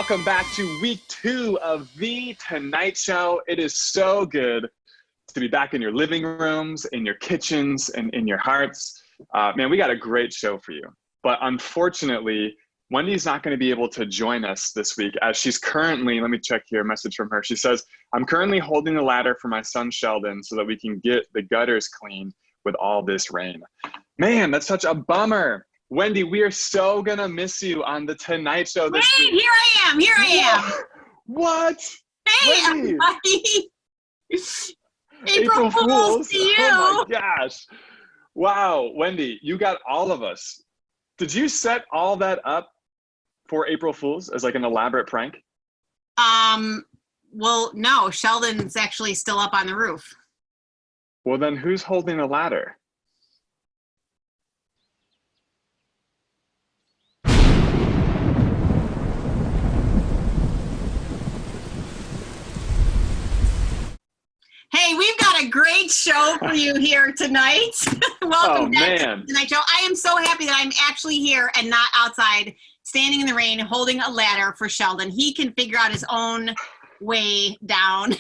welcome back to week 2 of The Tonight Show. It is so good to be back in your living rooms, in your kitchens, and in your hearts. Man, we got a great show for you. But unfortunately, Wendy's not going to be able to join us this week as she's currently, let me check here, a message from her. She says, I'm currently holding the ladder for my son Sheldon so that we can get the gutters clean with all this rain. Man, that's such a bummer. Wendy, we are so gonna miss you on the Tonight Show this week. Here I am. What? Hey, Wendy. everybody. April Fools to you. Oh my gosh. Wow, Wendy, you got all of us. Did you set all that up for April Fools as like an elaborate prank? Well, no, Sheldon's actually still up on the roof. Well, then who's holding the ladder? Hey, we've got a great show for you here tonight. Welcome back to the Tonight Show. I am so happy that I'm actually here and not outside, standing in the rain, holding a ladder for Sheldon. He can figure out his own way down.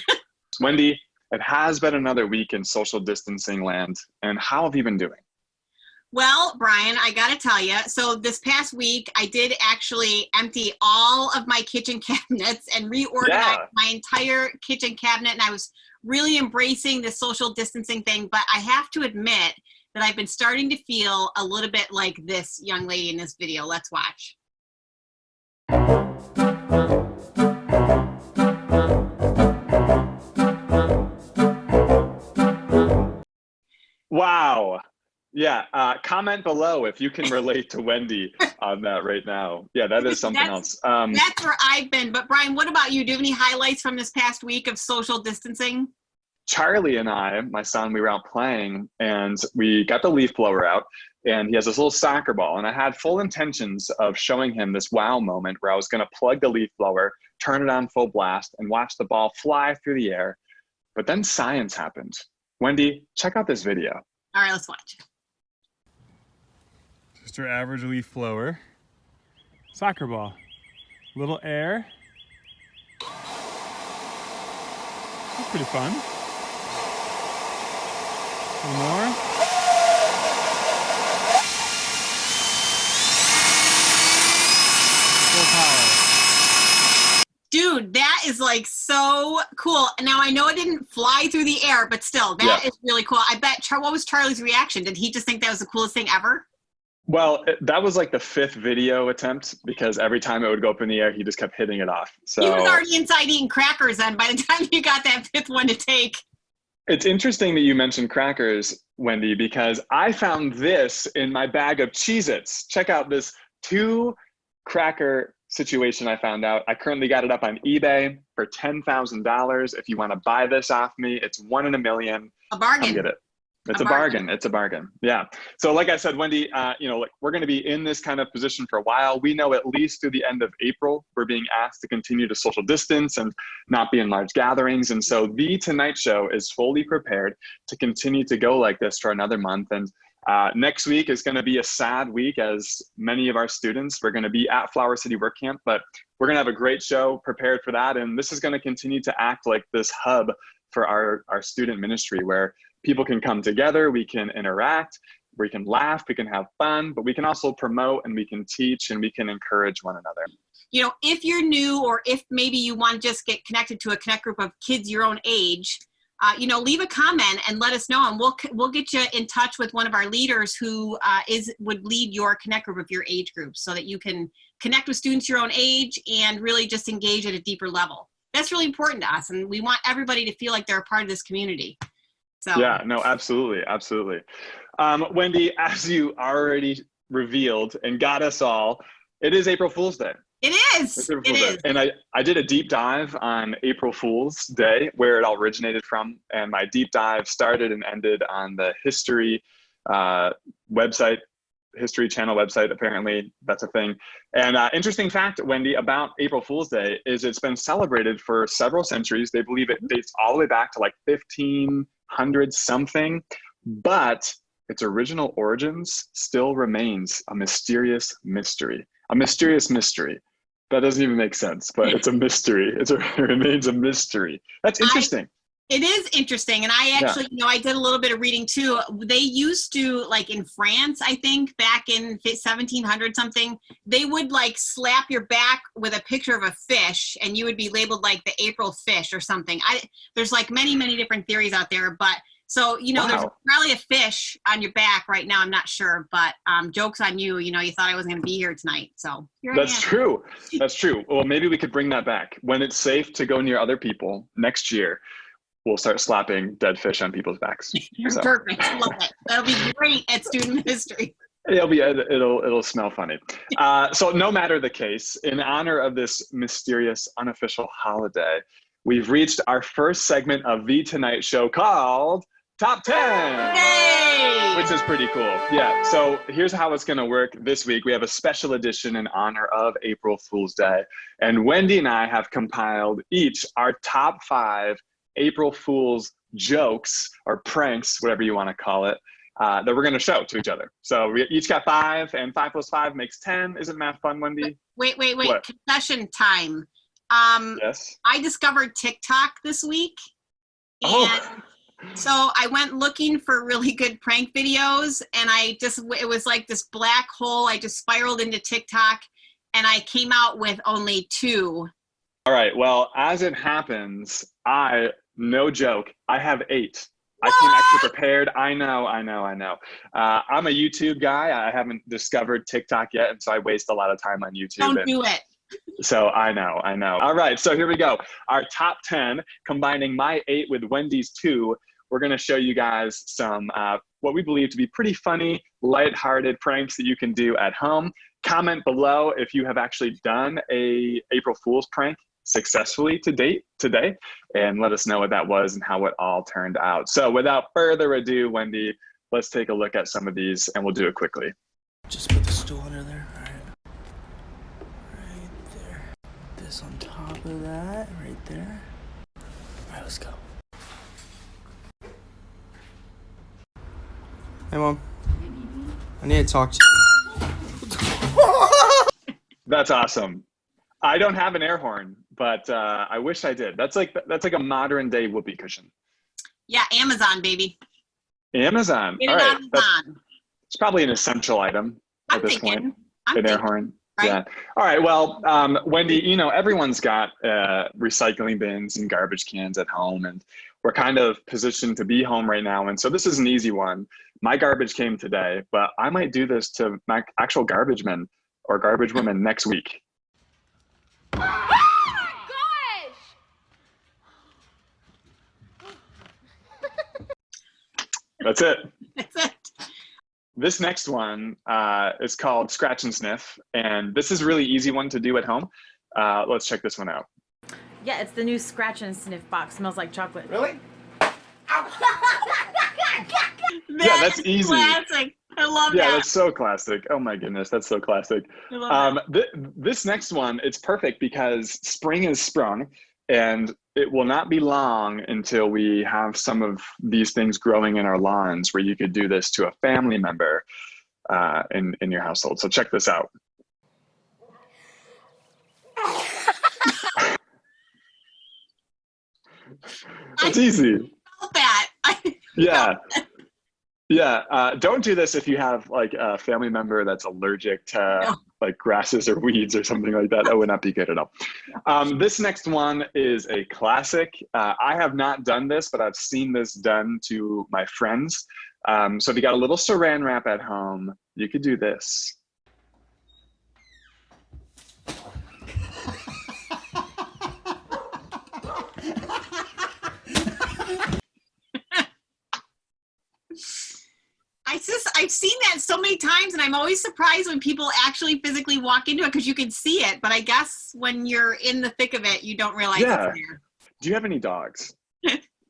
Wendy, it has been another week in social distancing land. And how have you been doing? Well, Brian, I got to tell you, so this past week, I did actually empty all of my kitchen cabinets and reorganize my entire kitchen cabinet. And I was really embracing the social distancing thing. But I have to admit that I've been starting to feel a little bit like this young lady in this video. Let's watch. Wow. Yeah, comment below if you can relate to Wendy on that right now. Yeah, that is something else. That's where I've been. But Brian, what about you? Do you have any highlights from this past week of social distancing? Charlie and I, my son, we were out playing and we got the leaf blower out and he has this little soccer ball. And I had full intentions of showing him this wow moment where I was going to plug the leaf blower, turn it on full blast and watch the ball fly through the air. But then science happened. Wendy, check out this video. All right, let's watch. Just our average leaf blower. Soccer ball. Little air. That's pretty fun. A little more. Full power. Dude, that is like so cool. Now I know it didn't fly through the air, but still, that is really cool. I bet, what was Charlie's reaction? Did he just think that was the coolest thing ever? Well, that was like the 5th video attempt because every time it would go up in the air, he just kept hitting it off. So he was already inside eating crackers then by the time you got that 5th one to take. It's interesting that you mentioned crackers, Wendy, because I found this in my bag of Cheez-Its. Check out this 2 cracker situation I found out. I currently got it up on eBay for $10,000. If you want to buy this off me, it's 1 in a million. A bargain. Come get it. It's a bargain. It's a bargain. Yeah. So like I said, Wendy, we're going to be in this kind of position for a while. We know at least through the end of April, we're being asked to continue to social distance and not be in large gatherings. And so The Tonight Show is fully prepared to continue to go like this for another month. And next week is going to be a sad week as many of our students, we're going to be at Flower City Work Camp, but we're going to have a great show prepared for that. And this is going to continue to act like this hub for our student ministry where people can come together, we can interact, we can laugh, we can have fun, but we can also promote and we can teach and we can encourage one another. You know, if you're new or if maybe you want to just get connected to a connect group of kids your own age, leave a comment and let us know, and we'll get you in touch with one of our leaders who would lead your connect group of your age group so that you can connect with students your own age and really just engage at a deeper level. That's really important to us, and we want everybody to feel like they're a part of this community. So. Yeah, no, absolutely, absolutely. Wendy, as you already revealed and got us all, it is April Fool's Day. It is. It is. And I did a deep dive on April Fool's Day, where it all originated from. And my deep dive started and ended on the history website, History Channel website. Apparently, that's a thing. And interesting fact, Wendy, about April Fool's Day is it's been celebrated for several centuries. They believe it dates all the way back to like 1500 something, but its original origins still remains a mysterious mystery. That doesn't even make sense, but it's a mystery. It remains a mystery. That's interesting. It is interesting. And I actually, I did a little bit of reading too. They used to, like in France, I think back in 1700 something, they would like slap your back with a picture of a fish and you would be labeled like the April fish or something. There's like many, many different theories out there, but so, there's probably a fish on your back right now. I'm not sure, but joke's on you. You thought I wasn't going to be here tonight. So here That's true. That's true. Well, maybe we could bring that back. When it's safe to go near other people next year, we'll start slapping dead fish on people's backs. You're perfect. Love it. That'll be great at student history. It'll smell funny. So no matter the case, in honor of this mysterious unofficial holiday, we've reached our first segment of the Tonight Show called Top 10, Yay! Which is pretty cool. Yeah, so here's how it's gonna work this week. We have a special edition in honor of April Fool's Day. And Wendy and I have compiled each our top 5 April Fool's jokes or pranks, whatever you wanna call it, that we're gonna show to each other. So we each got 5, and 5 plus 5 makes 10. Isn't math fun, Wendy? Wait. What? Confession time. Yes. I discovered TikTok this week. And so I went looking for really good prank videos, and it was like this black hole. I just spiraled into TikTok, and I came out with only 2. All right, well, as it happens, no joke, I have 8. I came extra prepared. I know. I'm a YouTube guy. I haven't discovered TikTok yet, and so I waste a lot of time on YouTube. Don't do it. So I know. All right, so here we go. Our top 10, combining my 8 with Wendy's 2. We're gonna show you guys some what we believe to be pretty funny, lighthearted pranks that you can do at home. Comment below if you have actually done a April Fool's prank successfully to date today, and let us know what that was and how it all turned out. So without further ado, Wendy, let's take a look at some of these and we'll do it quickly. Just put the stool under there. All right there. This on top of that, right there. All right, let's go. Hey, Mom. I need to talk to you. That's awesome. I don't have an air horn, but I wish I did. That's like a modern day whoopee cushion. Yeah, Amazon, baby. Amazon. Get All it right. Amazon. It's probably an essential item at this point. An air horn. Right? Yeah. All right. Well, Wendy, everyone's got recycling bins and garbage cans at home, and we're kind of positioned to be home right now. And so this is an easy one. My garbage came today, but I might do this to my actual garbage men or garbage women next week. Oh my gosh! That's it. That's it. This next one is called Scratch and Sniff, and this is a really easy one to do at home. Let's check this one out. Yeah, it's the new Scratch and Sniff box. Smells like chocolate. Really? Yeah, that's easy. Classic. I love that. Yeah, that's so classic. Oh my goodness, that's so classic. I love that. This next one, it's perfect because spring is sprung, and it will not be long until we have some of these things growing in our lawns where you could do this to a family member in your household. So check this out. It's easy. I felt that. Yeah. Yeah. Don't do this if you have like a family member that's allergic to like grasses or weeds or something like that. That would not be good at all. This next one is a classic. I have not done this, but I've seen this done to my friends. So if you got a little saran wrap at home, you could do this. I've seen that so many times, and I'm always surprised when people actually physically walk into it because you can see it. But I guess when you're in the thick of it, you don't realize it's there. Do you have any dogs?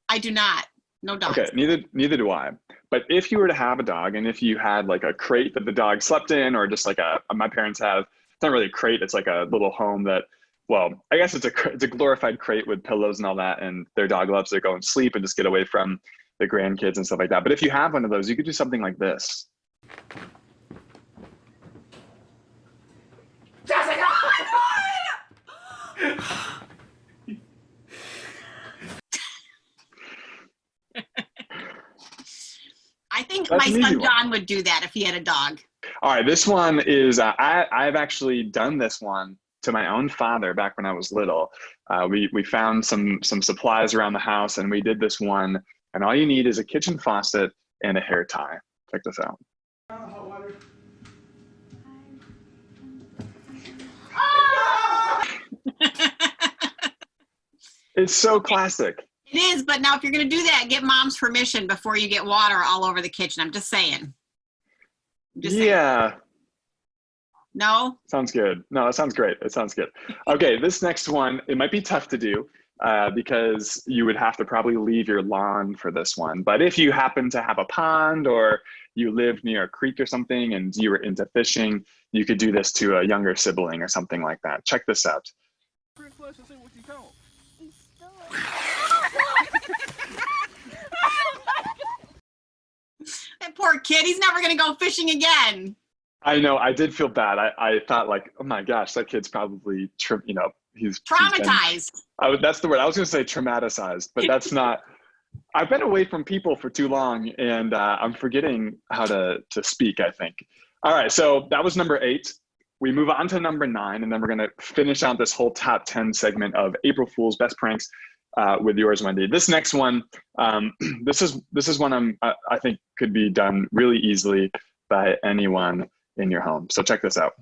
I do not. No dogs. Okay, neither do I. But if you were to have a dog, and if you had like a crate that the dog slept in, or just like my parents have, it's not really a crate, it's like a little home that, well, I guess it's a glorified crate with pillows and all that, and their dog loves to go and sleep and just get away from the grandkids and stuff like that. But if you have one of those, you could do something like this. Jessica! think That's my an easy son one. John would do that if he had a dog. All right, this one is, I've actually done this one to my own father back when I was little. We found some supplies around the house and we did this one, and all you need is a kitchen faucet and a hair tie. Check this out. It's so classic. It is, but now if you're going to do that, get mom's permission before you get water all over the kitchen. I'm just saying. Yeah. No? Sounds good. No, that sounds great. It sounds good. Okay, this next one, it might be tough to do because you would have to probably leave your lawn for this one. But if you happen to have a pond or you live near a creek or something and you were into fishing, you could do this to a younger sibling or something like that. Check this out. That poor kid, he's never going to go fishing again. I know, I did feel bad. I thought like, oh my gosh, that kid's probably, he's Traumatized. That's the word. I was going to say traumatized, but that's not. I've been away from people for too long and I'm forgetting how to speak, I think. All right, so that was number 8. We move on to number 9, and then we're going to finish out this whole top 10 segment of April Fool's Best Pranks with yours, Wendy. This next one, this is one I think could be done really easily by anyone in your home. So check this out.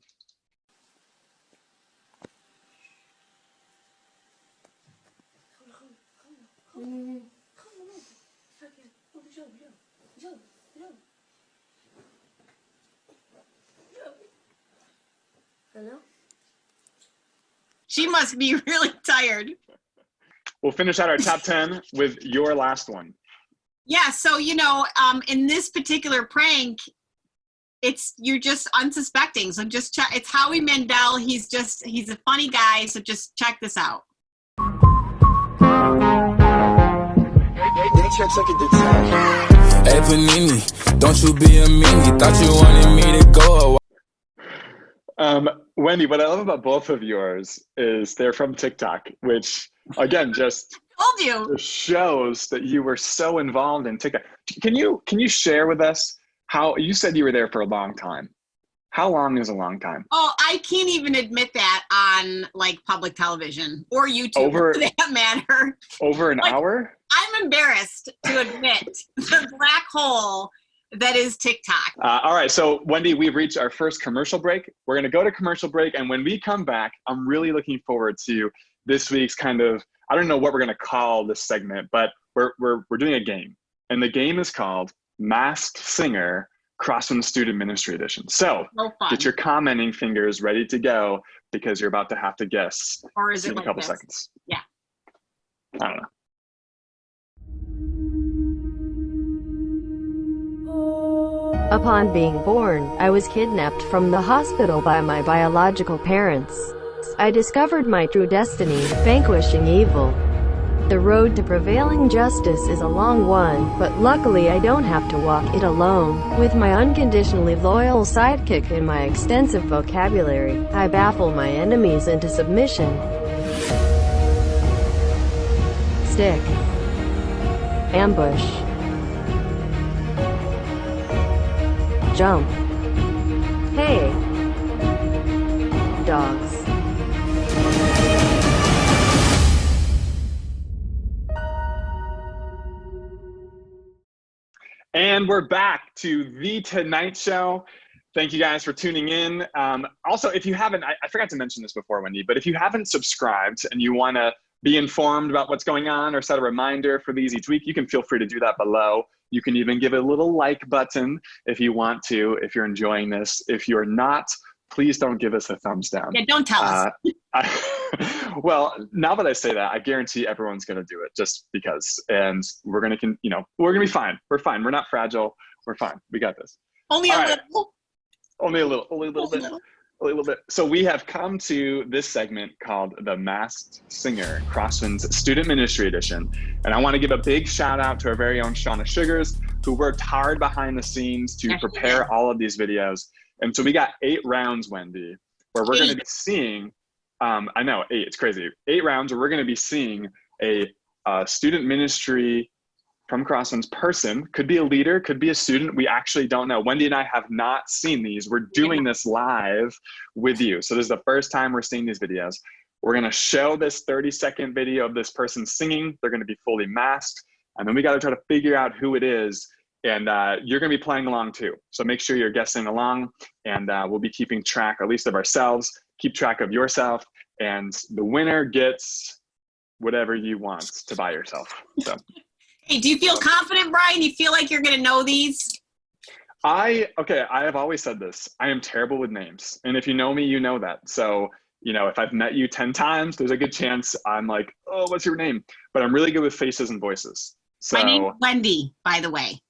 Hello? She must be really tired. We'll finish out our top 10 with your last one. Yeah, so, in this particular prank, you're just unsuspecting. So just check. It's Howie Mandel. He's a funny guy. So just check this out. Hey Panini, don't you be a meanie. Thought you wanted me to go. Wendy, what I love about both of yours is they're from TikTok, which again just Told you. shows that you were so involved in TikTok. Can you share with us how you said you were there for a long time? How long is a long time? Oh, I can't even admit that on public television or YouTube for that matter. Over an hour? I'm embarrassed to admit the black hole that is TikTok. All right, so Wendy, we've reached our first commercial break. We're gonna go to commercial break, and when we come back, I'm really looking forward to this week's kind of, I don't know what we're gonna call this segment, but we're doing a game. And the game is called Masked Singer Crosswind Student Ministry Edition. So get your commenting fingers ready to go because you're about to have to guess or is it in a couple seconds. Yeah. I don't know. Upon being born, I was kidnapped from the hospital by my biological parents. I discovered my true destiny, vanquishing evil. The road to prevailing justice is a long one, but luckily I don't have to walk it alone. With my unconditionally loyal sidekick and my extensive vocabulary, I baffle my enemies into submission. Stick. Ambush. Jump. Hey. Dogs. And we're back to The Tonight Show. Thank you guys for tuning in. Also, if you haven't, I forgot to mention this before, Wendy, but if you haven't subscribed and you want to be informed about what's going on or set a reminder for these each week, you can feel free to do that below. You can even give it a little like button if you want to, if you're enjoying this. If you're not, please don't give us a thumbs down. Yeah, don't tell us. Well, now that I say that, I guarantee everyone's going to do it just because. And we're going to, we're going to be fine. We're fine. We're not fragile. We're fine. We got this. Only a little. Only a little bit. So we have come to this segment called the Masked Singer Crosswinds Student Ministry Edition. And I want to give a big shout out to our very own Shauna Sugars, who worked hard behind the scenes to prepare all of these videos. And so we got 8 rounds, Wendy, where we're going to be seeing, I know, 8, it's crazy. 8 rounds where we're going to be seeing a student ministry from Crosswinds person, could be a leader, could be a student. We actually don't know. Wendy and I have not seen these. We're doing this live with you. So this is the first time we're seeing these videos. We're gonna show this 30-second video of this person singing. They're gonna be fully masked. And then we gotta try to figure out who it is. And you're gonna be playing along too. So make sure you're guessing along, and we'll be keeping track, at least of ourselves. Keep track of yourself, and the winner gets whatever you want to buy yourself. So. Hey, do you feel confident, Brian? You feel like you're going to know these? I have always said this. I am terrible with names. And if you know me, you know that. So, you know, if I've met you 10 times, there's a good chance I'm like, oh, what's your name? But I'm really good with faces and voices. So, my name's Wendy, by the way.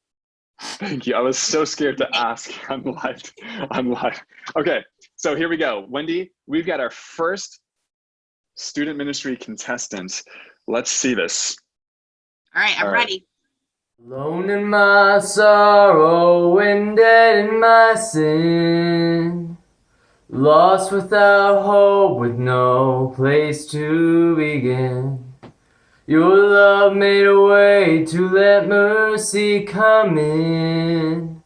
Thank you. I was so scared to ask. I'm live. Okay, so here we go. Wendy, we've got our first student ministry contestant. Let's see this. All right, I'm ready. Alone in my sorrow and dead in my sin, lost without hope with no place to begin. Your love made a way to let mercy come in.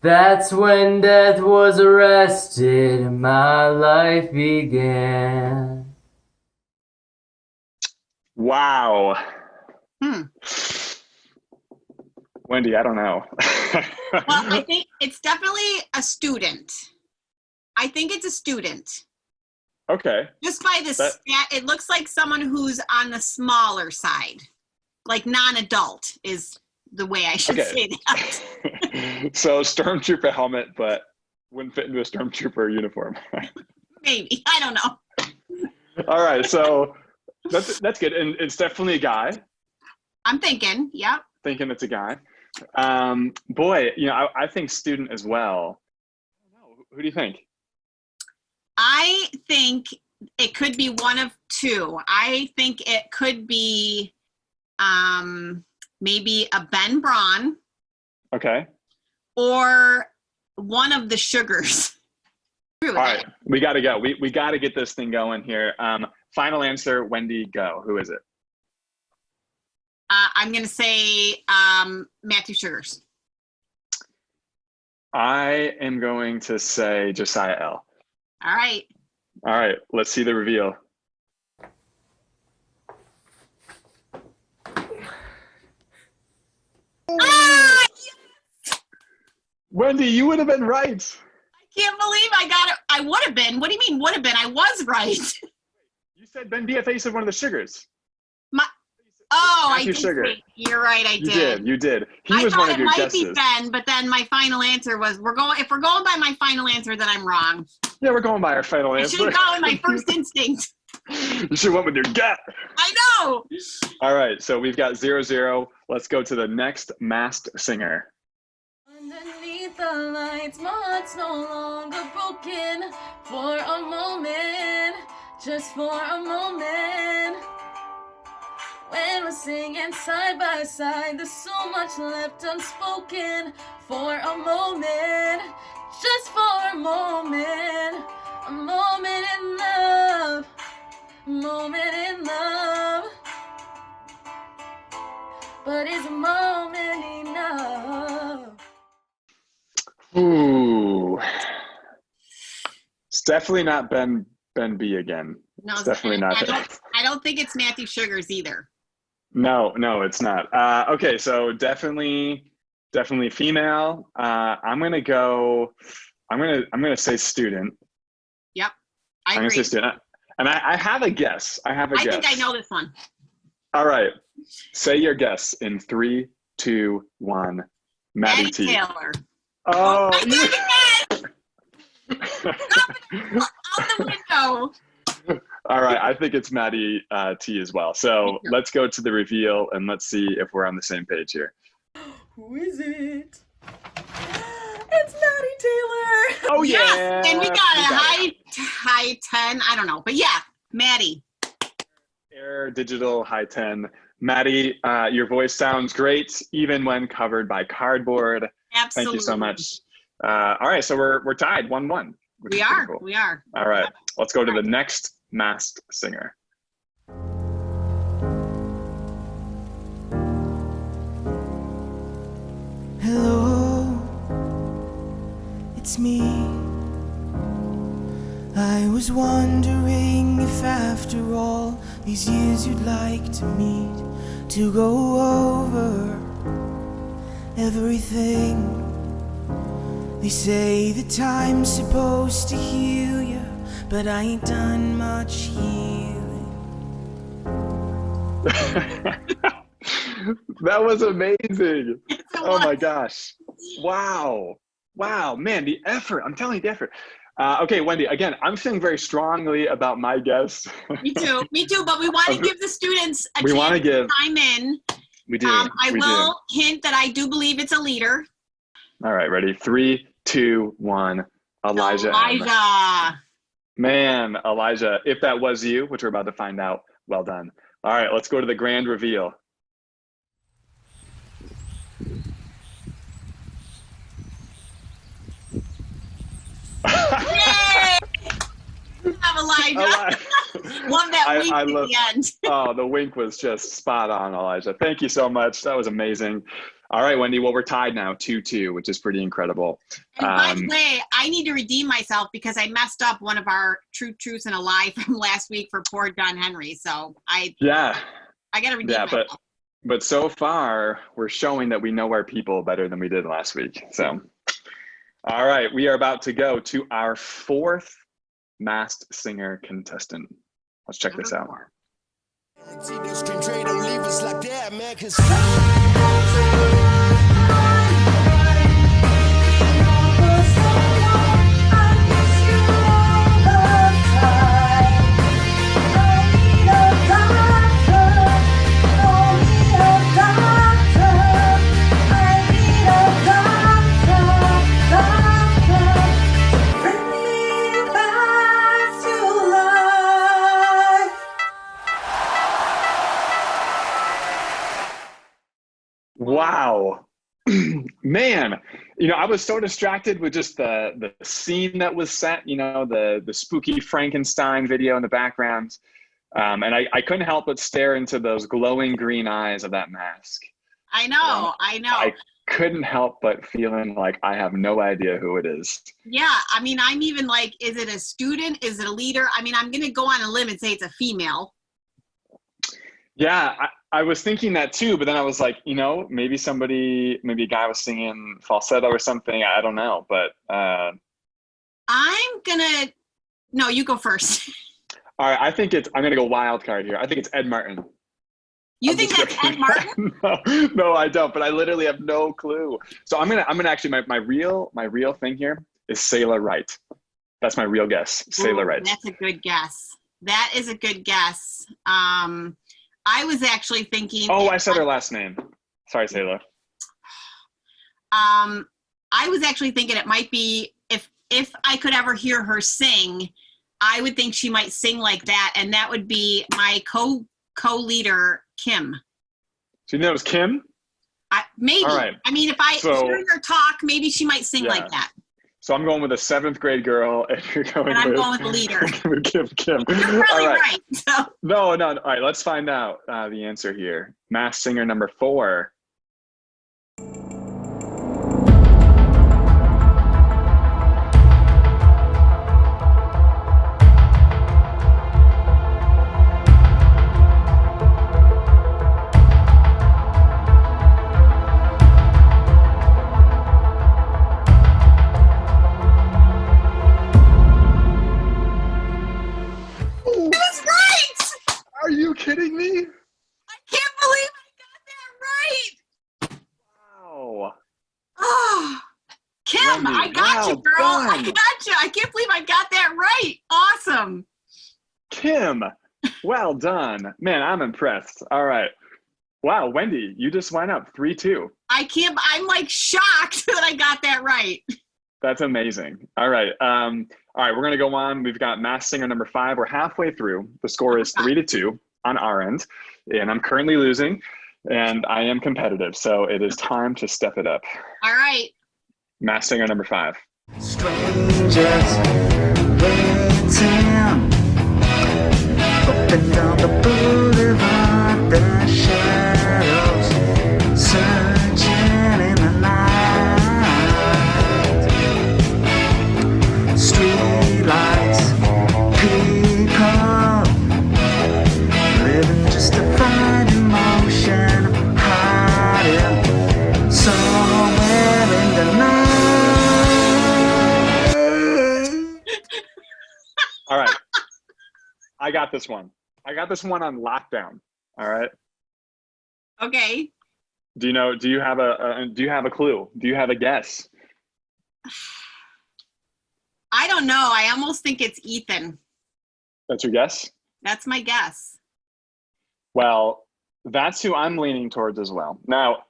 That's when death was arrested and my life began. Wow. Wendy, I don't know. Well, I think it's definitely a student. I think it's a student. Okay. Just by the stat, it looks like someone who's on the smaller side. Like non-adult is the way I should say that. So stormtrooper helmet, but wouldn't fit into a stormtrooper uniform. Maybe. I don't know. All right, so that's good. And it's definitely a guy. I'm thinking, yeah. Thinking it's a guy. Boy, you know, I think student as well. I don't know. Who do you think? I think it could be one of two. I think it could be maybe a Ben Braun. Okay. Or one of the Sugars. All right, we got to go. We got to get this thing going here. Final answer, Wendy, go. Who is it? I'm going to say Matthew Sugars. I am going to say Josiah L. All right. All right, let's see the reveal. Ah! Wendy, you would have been right. I can't believe I got it. I would have been. What do you mean would have been? I was right. You said Ben BFA said one of the Sugars. I did. You're right. I did. You did. He was one of your guesses. I thought it might be Ben, but then my final answer was if we're going by my final answer, then I'm wrong. Yeah, we're going by our final answer. I should have gone with my first instinct. You should have went with your gut. I know. All right, so we've got 0-0. Let's go to the next masked singer. Underneath the lights, my heart's no longer broken. For a moment, just for a moment. When we're singing side by side, there's so much left unspoken. For a moment, just for a moment in love, moment in love. But is a moment enough? Ooh, it's definitely not Ben B again. No, it's definitely not. I don't think it's Matthew Sugars either. No, it's not. Okay, so definitely female. I'm gonna say student. Yep, I'm gonna say student, and I have a guess. I think I know this one. All right, say your guess in 3, 2, 1. Maddie T. Taylor. Oh, out the window. All right, I think it's Maddie T as well. So let's go to the reveal and let's see if we're on the same page here. Who is it? It's Maddie Taylor. Oh yeah, yes, and we got a high 10. I don't know, but yeah, Maddie. Air Digital High 10. Maddie, your voice sounds great even when covered by cardboard. Absolutely. Thank you so much. All right, so we're tied 1-1. We are. Cool. We are. All right, let's go to the next masked singer. it's me. I was wondering if after all these years you'd like to meet, to go over everything. They say the time's supposed to heal you, but I ain't done much healing. That was amazing. Oh my gosh. Wow. Wow, man, the effort. I'm telling you, the effort. Okay, Wendy, again, I'm feeling very strongly about my guess. Me too, but we want to give the students a chance to chime in. We do. I will hint that I do believe it's a leader. All right, ready? 3, 2, 1. Elijah. Elijah. Man, Elijah, if that was you, which we're about to find out, well done. All right, let's go to the grand reveal. Yay! Elijah. Love that wink at the end. Oh, the wink was just spot on, Elijah. Thank you so much. That was amazing. All right, Wendy, well, we're tied now, 2-2, which is pretty incredible. And by the way, I need to redeem myself because I messed up one of our True Truths and a Lie from last week for poor John Henry. So I got to redeem myself. But so far, we're showing that we know our people better than we did last week. So, all right, we are about to go to our 4th Masked Singer contestant. Let's check this out. Wow. Man, you know, I was so distracted with just the scene that was set, you know, the spooky Frankenstein video in the background. And I couldn't help but stare into those glowing green eyes of that mask. I know. I couldn't help but feeling like I have no idea who it is. Yeah, I mean, I'm even like, is it a student? Is it a leader? I mean, I'm going to go on a limb and say it's a female. Yeah, I was thinking that too, but then I was like, you know, maybe a guy was singing falsetto or something. I don't know, but. No, you go first. All right, I'm going to go wild card here. I think it's Ed Martin. You think that's Ed Martin? No, I don't, but I literally have no clue. So I'm gonna actually, my real thing here is Sailor Wright. That's my real guess, Sailor Wright. That's a good guess. That is a good guess. I was actually thinking. Oh, I said her last name. Sorry, Sailor. I was actually thinking it might be, if I could ever hear her sing, I would think she might sing like that, and that would be my co-leader, Kim. So you know it was Kim? Maybe. All right. I mean, if I hear her talk, maybe she might sing like that. So I'm going with a 7th grade girl, and you're going and I'm going with the leader. Kim. You're probably right. So. No. All right, let's find out the answer here. Masked Singer number 4. Are you kidding me? I can't believe I got that right. Wow. Oh, Kim, Wendy, I got you, girl. Done. I got you. I can't believe I got that right. Awesome. Kim, well done. Man, I'm impressed. All right. Wow, Wendy, you just went up 3-2. I'm like shocked that I got that right. That's amazing. All right. All right, we're gonna go on. We've got Masked Singer number 5. We're halfway through. The score is 3-2 on our end, and I'm currently losing, and I am competitive, so it is time to step it up. All right. Masked Singer number 5. Strangers waiting, open down the boulevard, the shadows searching in the night. got this one. I got this one on lockdown. All right. Okay. Do you have a clue? Do you have a guess? I don't know. I almost think it's Ethan. That's your guess? That's my guess. Well, that's who I'm leaning towards as well. Now,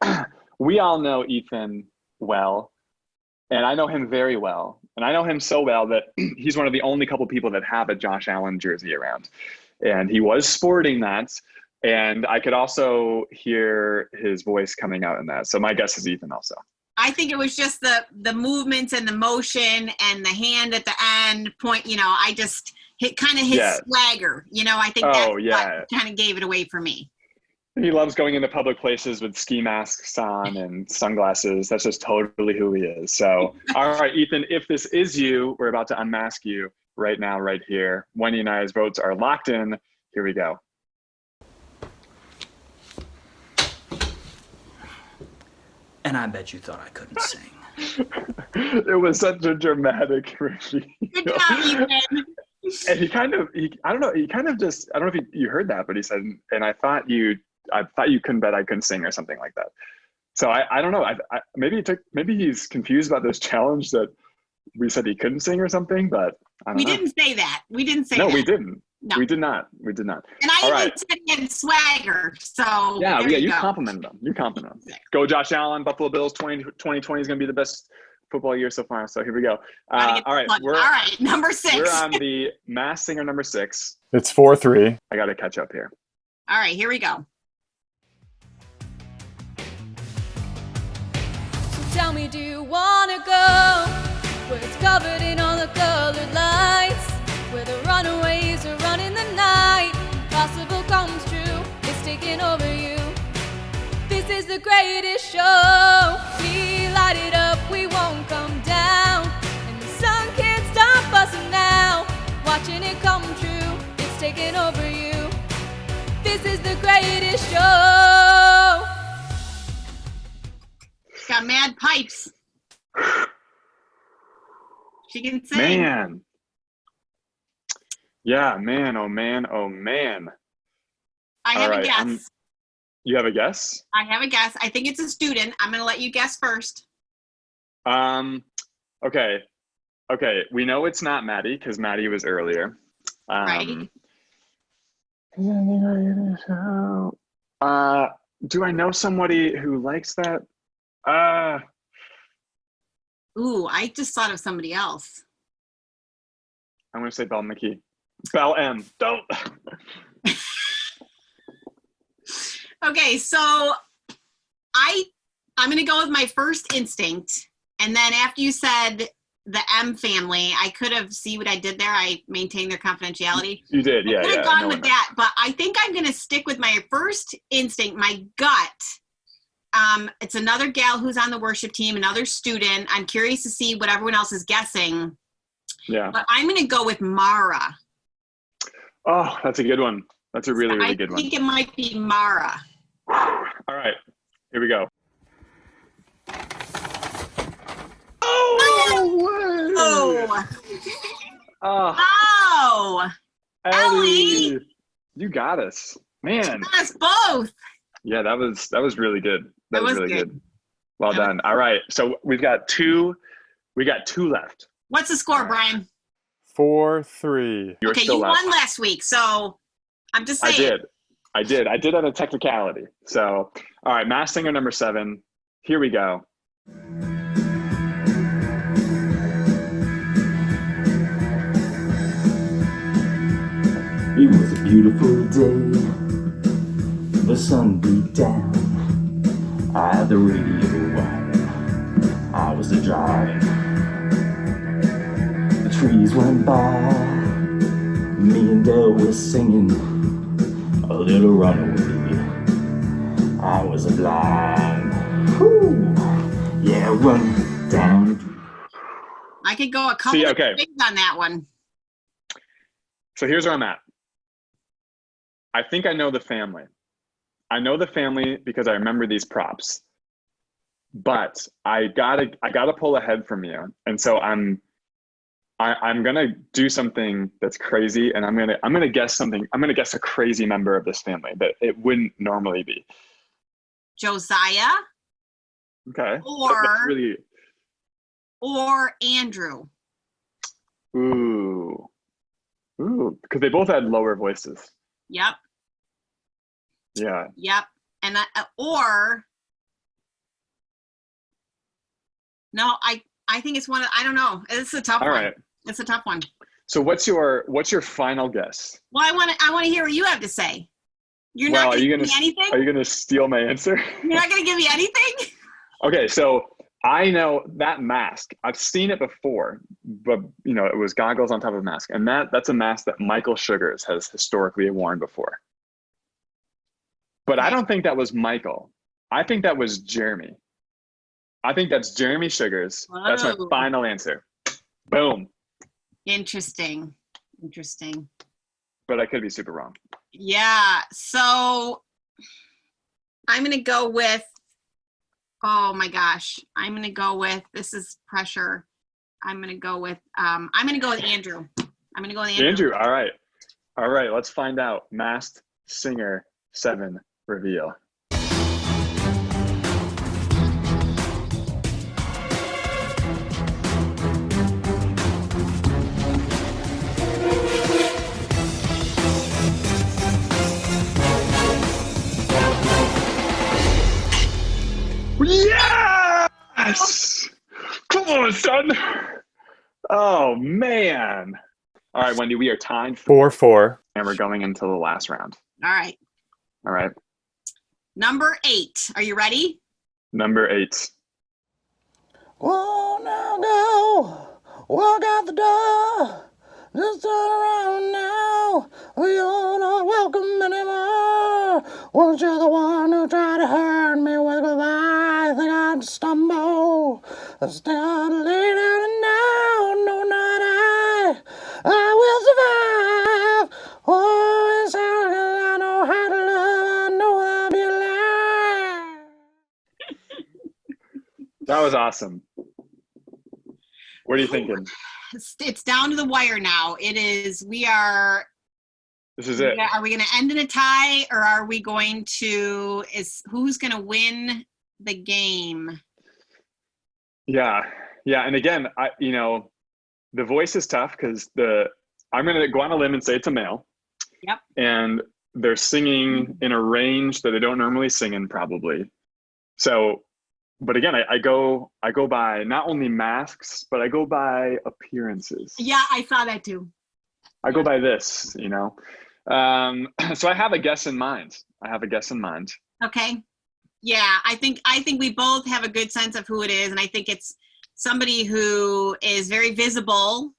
we all know Ethan well, and I know him very well. And I know him so well that he's one of the only couple people that have a Josh Allen jersey around. And he was sporting that. And I could also hear his voice coming out in that. So my guess is Ethan also. I think it was just the movements and the motion and the hand at the end point. I just hit kind of his swagger. I think that's what kind of gave it away for me. He loves going into public places with ski masks on and sunglasses. That's just totally who he is. So, all right, Ethan, if this is you, we're about to unmask you right now, right here. Wendy and I's votes are locked in. Here we go. And I bet you thought I couldn't sing. It was such a dramatic reveal. Good job, Ethan. And he kind of just, I don't know if you heard that, but he said, and I thought you couldn't bet I couldn't sing or something like that. So I don't know. Maybe he's confused about this challenge that we said he couldn't sing or something, but I don't know. We didn't say that. We didn't say that. No, we didn't. No. We did not. And I even said he had swagger. So yeah, you complimented him. Go Josh Allen. Buffalo Bills 2020 is going to be the best football year so far. So here we go. All right, number 6. We're on the Masked Singer number 6. It's 4-3. I got to catch up here. All right, here we go. So tell me, do you wanna go where it's covered in all the colored lights, where the runaways are running the night? Impossible comes true, it's taking over you. This is the greatest show. We light it up, we won't come down, and the sun can't stop us now. Watching it come true, it's taking over you. This is the greatest show. Got mad pipes. She can sing. Man. Yeah, man, oh man, oh man. I have a guess. You have a guess? I have a guess. I think it's a student. I'm going to let you guess first. Okay. We know it's not Maddie because Maddie was earlier. Right. Do I know somebody who likes that? Ooh, I just thought of somebody else. I'm going to say Belle McKee. Belle M. Don't. Okay, so I'm going to go with my first instinct. And then after you said the M family, I could have see what I did there. I maintained their confidentiality. You did, yeah. I could have gone with that, but I think I'm going to stick with my first instinct, my gut. It's another gal who's on the worship team, another student. I'm curious to see what everyone else is guessing. Yeah. But I'm going to go with Mara. Oh, that's a good one. That's a really, really good one. I think it might be Mara. All right, here we go. Oh, Ellie, you got us, man. You got us both. Yeah, that was really good. That was really good. Well that done. All right, so we got two left. What's the score, Brian? 4-3. Okay, you won last week, so I'm just saying. I did on a technicality. So, all right, Masked Singer number 7. Here we go. It was a beautiful day. The sun beat down. I had the radio on. I was driving. The trees went by. Me and Dale were singing a little runaway. I was blind. Whew. Yeah, run down. I could go a couple of things on that one. So here's where I'm at. I think I know the family. I know the family because I remember these props. But I gotta pull ahead from you. And so I'm I'm gonna do something that's crazy, and I'm gonna guess something. I'm gonna guess a crazy member of this family that it wouldn't normally be. Josiah Okay. or That's really Andrew. ooh, because they both had lower voices. Yep. Yeah. Yep. And or no, I think it's one of, I don't know. It's a tough All one. right. It's a tough one. So what's your final guess? Well, I want to hear what you have to say. You're not going to give me anything? Are you gonna steal my answer? You're not going to give me anything? Okay, so I know that mask. I've seen it before, but it was goggles on top of a mask, and that's a mask that Michael Sugars has historically worn before. But I don't think that was Michael. I think that was Jeremy. I think that's Jeremy Sugars. Whoa. That's my final answer. Boom. Interesting. But I could be super wrong. Yeah. So I'm going to go with, oh my gosh. I'm going to go with, this is pressure. I'm going to go with Andrew. Andrew. All right. Let's find out. Masked Singer 7 reveal. Yes! Come on, son. Oh, man. All right, Wendy, we are tied 4-4. And we're going into the last round. All right. Number 8. Are you ready? Number 8. Oh, now go. Walk out the door. Just turn around now. You're not welcome anymore. Once you're the one who tried to hurt me with goodbye, think I'd stumble. Stay on, lay down and now. No, not I. I will survive. Oh, it's how I know how to love. I know I'll be alive. That was awesome. What are you thinking? It's down to the wire now. This is it. Are we going to end in a tie, or are we going to, who's going to win the game? Yeah. And again, the voice is tough because I'm going to go on a limb and say it's a male. Yep. And they're singing in a range that they don't normally sing in, probably. So, but again, I go by not only masks, but I go by appearances. Yeah, I saw that too. I go by this, So I have a guess in mind. Okay. Yeah, I think we both have a good sense of who it is, and I think it's somebody who is very visible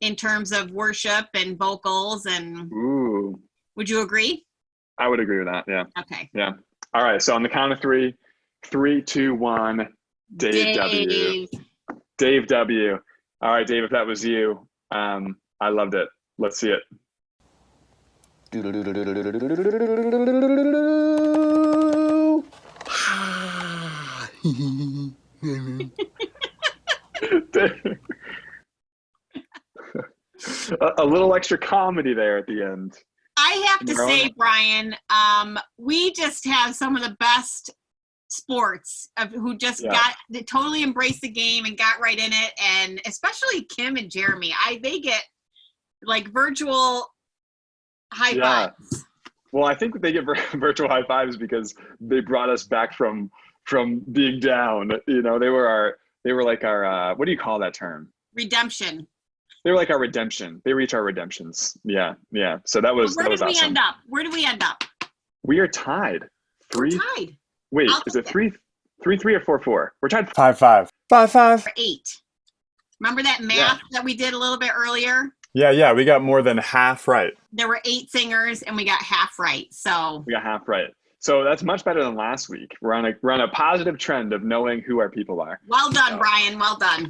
in terms of worship and vocals. And ooh, would you agree? I would agree with that. Yeah. Okay. Yeah. All right. So on the count of 3, 3, 2, 1. Dave W. Dave W. All right, Dave. If that was you, I loved it. Let's see it. A little extra comedy there at the end. I have to say, Brian, we just have some of the best sports who just totally embraced the game and got right in it, and especially Kim and Jeremy. They get like virtual high fives. Well, I think they get virtual high fives because they brought us back from being down. They were like our what do you call that term? Redemption. They were like our redemption. They reach our redemptions. Yeah. So that was Where did we awesome. end up? Where do we end up? We are tied. 3. We're tied. Wait, is it 3-3 or 4-4? We're tied 5-5. 5-5. 8. Remember that math that we did a little bit earlier? Yeah, we got more than half right. There were 8 singers and we got half right. So we got half right. So that's much better than last week. We're on a positive trend of knowing who our people are. Well done, Brian. Well done.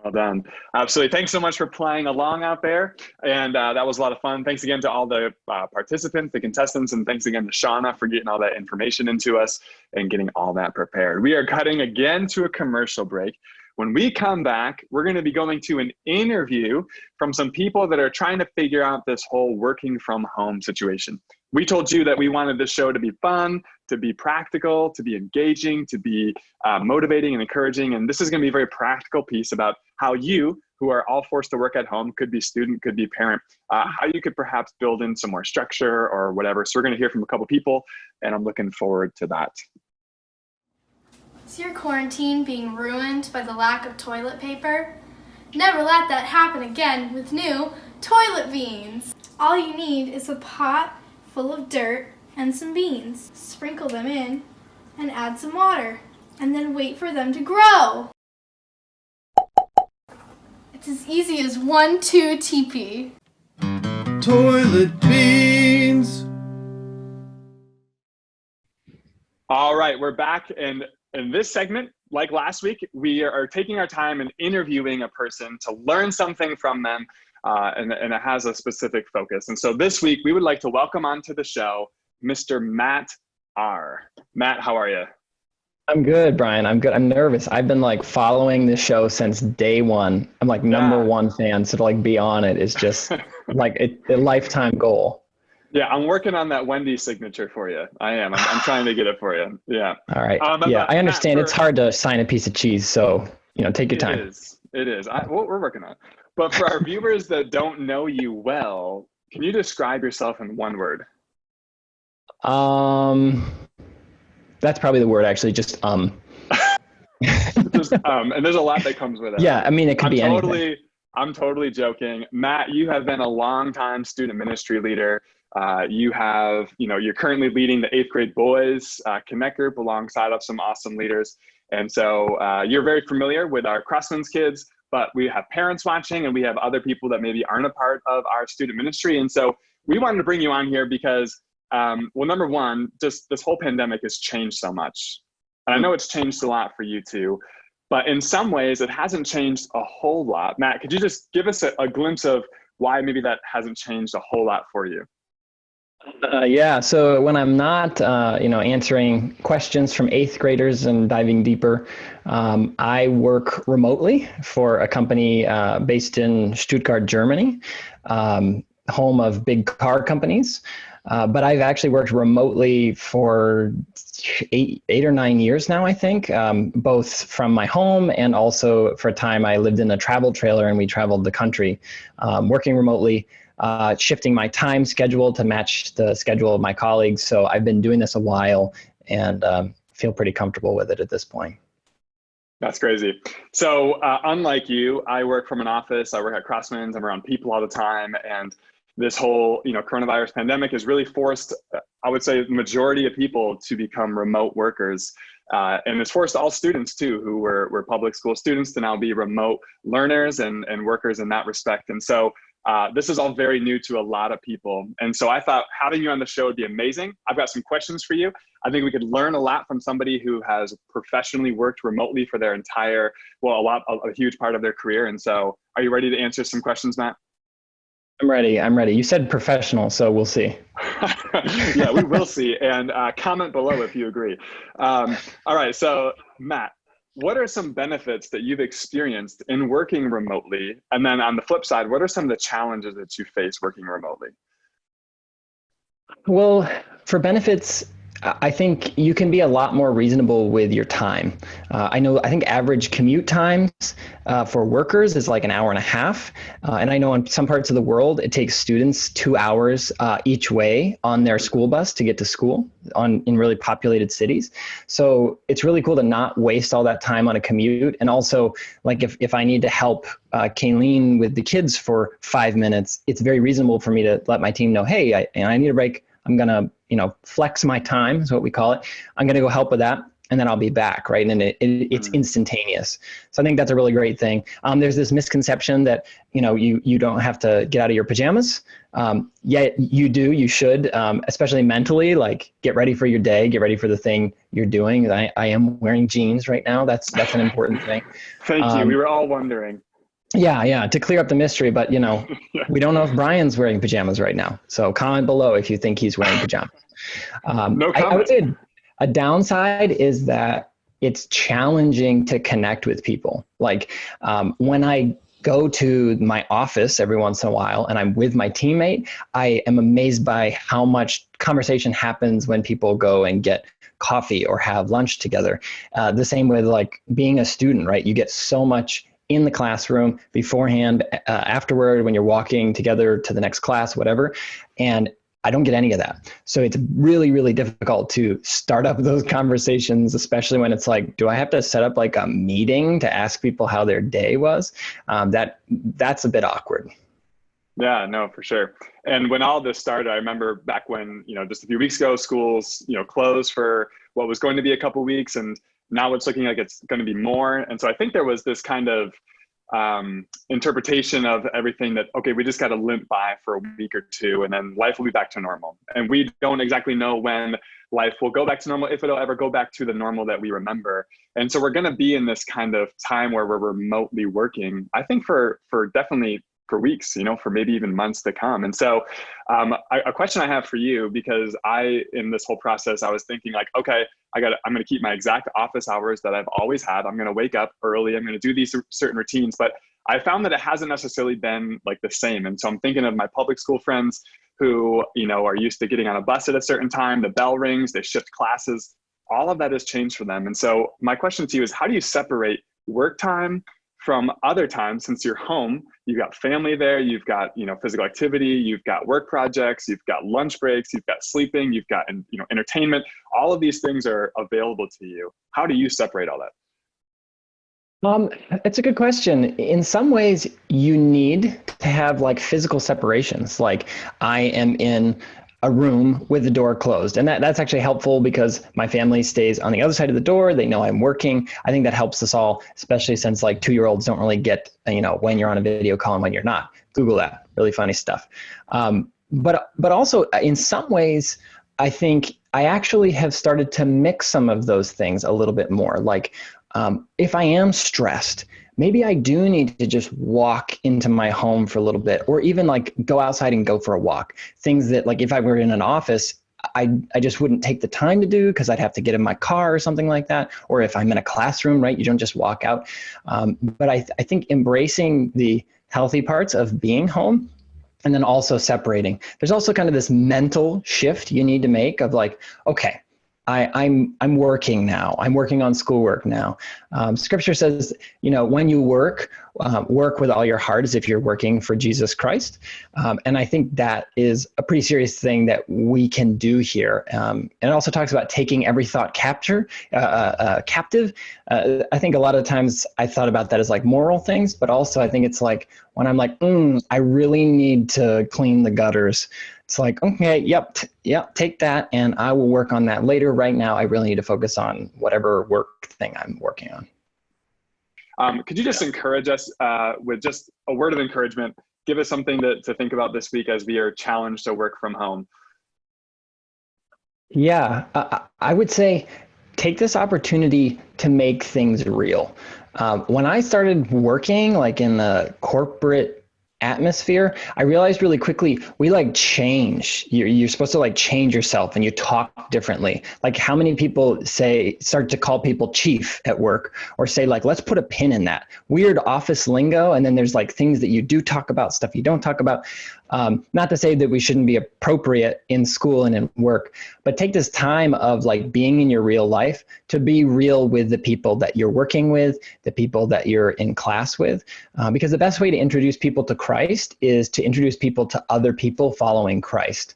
Well done. Absolutely. Thanks so much for playing along out there. And that was a lot of fun. Thanks again to all the participants, the contestants, and thanks again to Shauna for getting all that information into us and getting all that prepared. We are cutting again to a commercial break. When we come back, we're going to be going to an interview from some people that are trying to figure out this whole working from home situation. We told you that we wanted this show to be fun, to be practical, to be engaging, to be motivating and encouraging. And this is going to be a very practical piece about how you, who are all forced to work at home, could be student, could be parent, how you could perhaps build in some more structure or whatever. So we're going to hear from a couple people, and I'm looking forward to that. Is your quarantine being ruined by the lack of toilet paper? Never let that happen again with new toilet beans. All you need is a pot full of dirt and some beans. Sprinkle them in and add some water, and then wait for them to grow. It's as easy as 1, 2 TP. Toilet beans. All right, we're back, and in this segment, like last week, we are taking our time and interviewing a person to learn something from them, and it has a specific focus. And so this week, we would like to welcome onto the show Mr. Matt R. Matt, how are you? I'm good, Brian. I'm good. I'm nervous. I've been like following this show since day one. I'm like number one fan, so to like be on it is just like a lifetime goal. Yeah, I'm working on that Wendy signature for you. I am. I'm trying to get it for you. Yeah. All right. Yeah, I understand it's hard to sign a piece of cheese, so take your time. It is. We're working on it. But for our viewers that don't know you well, can you describe yourself in one word? That's probably the word, actually. Just and there's a lot that comes with it. Yeah, I mean, it could be anything. I'm totally joking. Matt, you have been a long-time student ministry leader. You're currently leading the 8th grade boys Connect group alongside of some awesome leaders. And so you're very familiar with our Crosswinds kids, but we have parents watching and we have other people that maybe aren't a part of our student ministry. And so we wanted to bring you on here because, well, number one, just this whole pandemic has changed so much. And I know it's changed a lot for you too, but in some ways it hasn't changed a whole lot. Matt, could you just give us a glimpse of why maybe that hasn't changed a whole lot for you? Yeah, so when I'm not, answering questions from 8th graders and diving deeper, I work remotely for a company based in Stuttgart, Germany, home of big car companies. But I've actually worked remotely for eight or 9 years now, I think, both from my home and also for a time I lived in a travel trailer and we traveled the country, working remotely. Shifting my time schedule to match the schedule of my colleagues. So I've been doing this a while and feel pretty comfortable with it at this point. That's crazy. So unlike you, I work from an office. I work at Crosswinds. I'm around people all the time. And this whole coronavirus pandemic has really forced, I would say, the majority of people to become remote workers. And it's forced all students too, who were public school students, to now be remote learners and workers in that respect. And so this is all very new to a lot of people. And so I thought having you on the show would be amazing. I've got some questions for you. I think we could learn a lot from somebody who has professionally worked remotely for their entire, a huge part of their career. And so are you ready to answer some questions, Matt? I'm ready. You said professional, so we'll see. Yeah, we will see. And comment below if you agree. All right, so Matt, what are some benefits that you've experienced in working remotely? And then on the flip side, what are some of the challenges that you face working remotely? Well, for benefits, I think you can be a lot more reasonable with your time. I think average commute times for workers is like an hour and a half. And I know in some parts of the world, it takes students 2 hours each way on their school bus to get to school in really populated cities. So it's really cool to not waste all that time on a commute. And also, like if I need to help Kayleen with the kids for 5 minutes, it's very reasonable for me to let my team know, hey, I need a break. I'm going to, flex my time is what we call it. I'm going to go help with that and then I'll be back, right? And it's instantaneous. So I think that's a really great thing. There's this misconception that, you don't have to get out of your pajamas. Yet you do, you should, especially mentally, like get ready for your day, get ready for the thing you're doing. I am wearing jeans right now. That's an important thing. Thank you. We were all wondering. Yeah, to clear up the mystery, but we don't know if Brian's wearing pajamas right now. So comment below if you think he's wearing pajamas. No comment. I would say a downside is that it's challenging to connect with people. Like when I go to my office every once in a while and I'm with my teammate, I am amazed by how much conversation happens when people go and get coffee or have lunch together. The same with like being a student, right? You get so much in the classroom beforehand, afterward, when you're walking together to the next class, whatever. And I don't get any of that. So it's really, really difficult to start up those conversations, especially when it's like, do I have to set up like a meeting to ask people how their day was? That's a bit awkward. Yeah, no, for sure. And when all this started, I remember back when, just a few weeks ago, schools, closed for what was going to be a couple weeks, and now it's looking like it's going to be more. And so I think there was this kind of interpretation of everything that, okay, we just got to limp by for a week or two and then life will be back to normal. And we don't exactly know when life will go back to normal, if it'll ever go back to the normal that we remember. And so we're going to be in this kind of time where we're remotely working, I think for definitely for weeks, for maybe even months to come. And so a question I have for you, because in this whole process, I was thinking like, okay, I'm going to keep my exact office hours that I've always had. I'm going to wake up early. I'm going to do these certain routines, but I found that it hasn't necessarily been like the same. And so I'm thinking of my public school friends who, are used to getting on a bus at a certain time, the bell rings, they shift classes, all of that has changed for them. And so my question to you is, how do you separate work time from other times? Since you're home, you've got family there, you've got, physical activity, you've got work projects, you've got lunch breaks, you've got sleeping, you've got, entertainment. All of these things are available to you. How do you separate all that? It's a good question. In some ways, you need to have like physical separations. Like I am in a room with the door closed. And that's actually helpful because my family stays on the other side of the door. They know I'm working. I think that helps us all, especially since like 2-year-olds don't really get, when you're on a video call and when you're not. Google that, really funny stuff. But also in some ways, I think I actually have started to mix some of those things a little bit more. Like if I am stressed, maybe I do need to just walk into my home for a little bit, or even like go outside and go for a walk. Things that like if I were in an office, I just wouldn't take the time to do because I'd have to get in my car or something like that. Or if I'm in a classroom, right, you don't just walk out. But I think embracing the healthy parts of being home and then also separating. There's also kind of this mental shift you need to make of like, okay, I'm working now. I'm working on schoolwork now. Scripture says, when you work with all your heart as if you're working for Jesus Christ. And I think that is a pretty serious thing that we can do here. And it also talks about taking every thought captive. I think a lot of times I thought about that as like moral things, but also I think it's like when I'm like, I really need to clean the gutters. It's like, okay, yep, take that and I will work on that later. Right now, I really need to focus on whatever work thing I'm working on. Could you just encourage us with just a word of encouragement? Give us something to think about this week as we are challenged to work from home. Yeah, I would say take this opportunity to make things real. When I started working like in the corporate atmosphere, I realized really quickly we like change. You're supposed to like change yourself and you talk differently. Like how many people start to call people chief at work or say like, let's put a pin in that. Weird office lingo. And then there's like things that you do talk about, stuff you don't talk about. Not to say that we shouldn't be appropriate in school and in work, but take this time of like being in your real life to be real with the people that you're working with, the people that you're in class with, because the best way to introduce people to Christ is to introduce people to other people following Christ.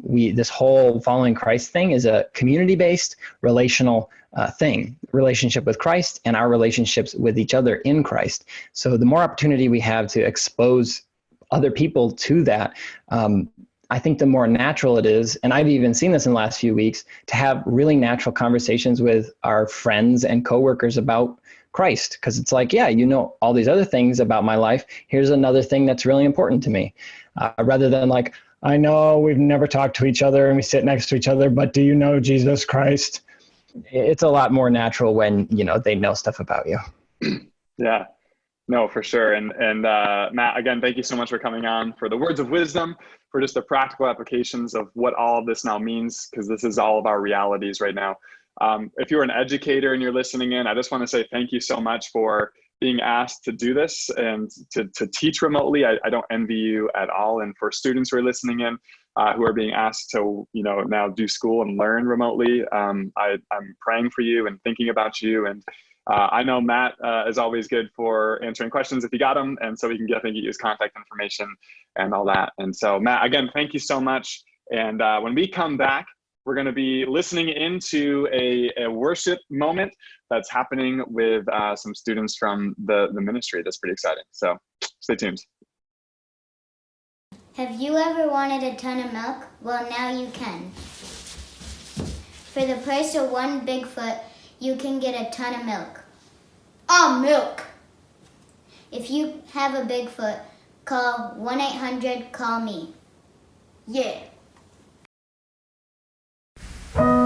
This whole following Christ thing is a community-based relational thing, relationship with Christ and our relationships with each other in Christ. So the more opportunity we have to expose other people to that, I think the more natural it is, and I've even seen this in the last few weeks, to have really natural conversations with our friends and coworkers about Christ. Because it's like, yeah, all these other things about my life. Here's another thing that's really important to me. Rather than like, I know we've never talked to each other and we sit next to each other, but do you know Jesus Christ? It's a lot more natural when, they know stuff about you. Yeah. No, for sure. And Matt, again, thank you so much for coming on, for the words of wisdom, for just the practical applications of what all of this now means, because this is all of our realities right now. If you're an educator and you're listening in, I just want to say thank you so much for being asked to do this and to teach remotely. I don't envy you at all. And for students who are listening in, who are being asked to, now do school and learn remotely, I'm praying for you and thinking about you. And I know Matt is always good for answering questions if you got them. And so we can definitely get his contact information and all that. And so Matt, again, thank you so much. And when we come back, we're going to be listening into a worship moment that's happening with some students from the ministry. That's pretty exciting. So stay tuned. Have you ever wanted a ton of milk? Well, now you can. For the price of one Bigfoot, you can get a ton of milk. Milk! If you have a Bigfoot, call 1-800-CALL-ME. Yeah. From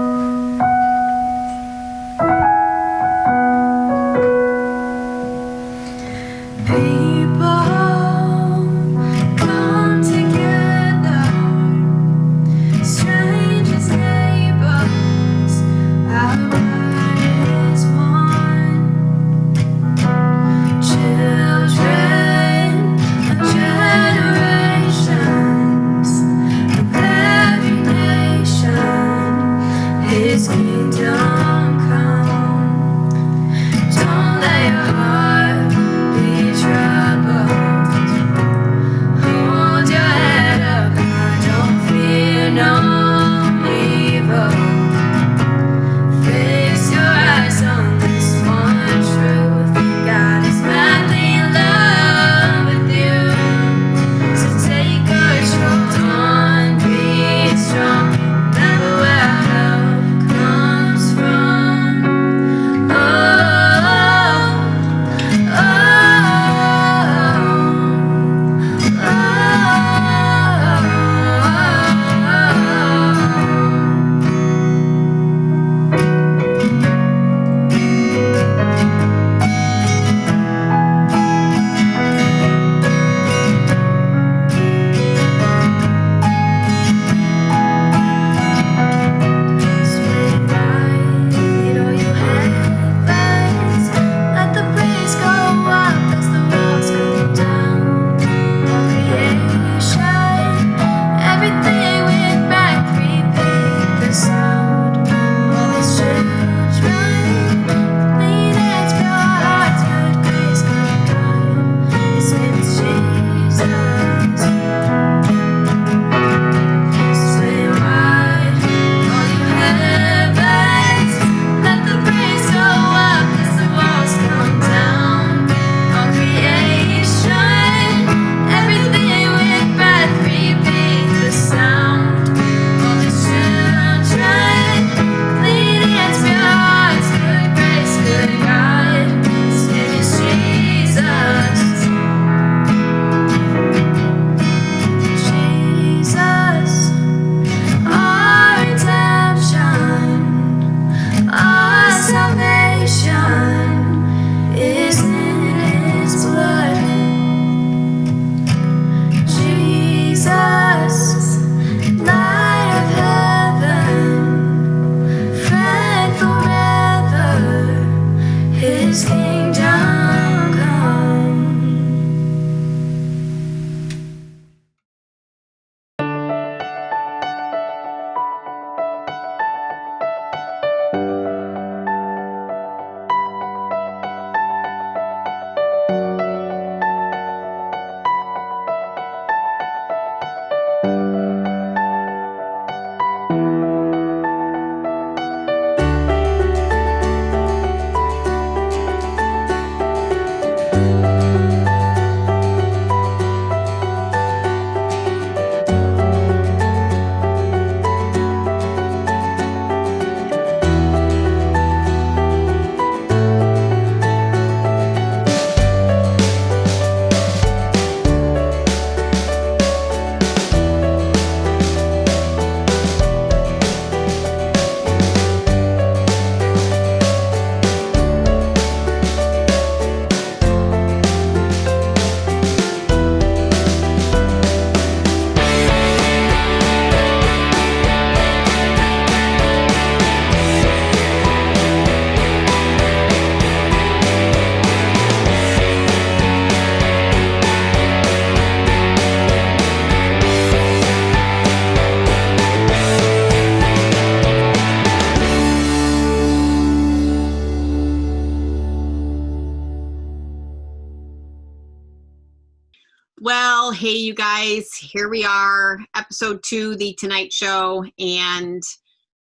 Well, hey, you guys, here we are, episode 2, The Tonight Show. And,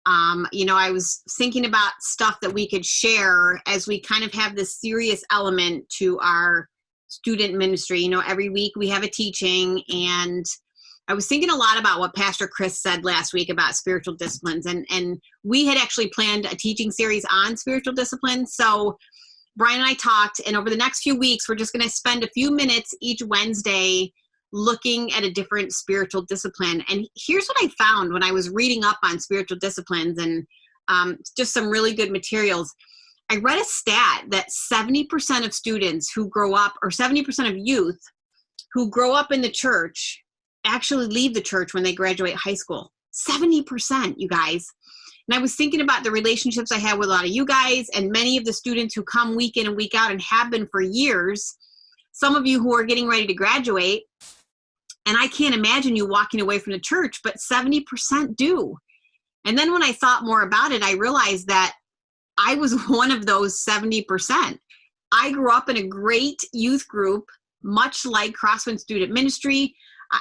I was thinking about stuff that we could share as we kind of have this serious element to our student ministry. Every week we have a teaching, and I was thinking a lot about what Pastor Chris said last week about spiritual disciplines. And we had actually planned a teaching series on spiritual disciplines. So Brian and I talked, and over the next few weeks, we're just going to spend a few minutes each Wednesday looking at a different spiritual discipline. And here's what I found when I was reading up on spiritual disciplines and just some really good materials. I read a stat that 70% of students who grow up, or 70% of youth who grow up in the church, actually leave the church when they graduate high school. 70%, you guys. And I was thinking about the relationships I have with a lot of you guys and many of the students who come week in and week out and have been for years. Some of you who are getting ready to graduate, and I can't imagine you walking away from the church, but 70% do. And then when I thought more about it, I realized that I was one of those 70%. I grew up in a great youth group, much like Crosswind Student Ministry.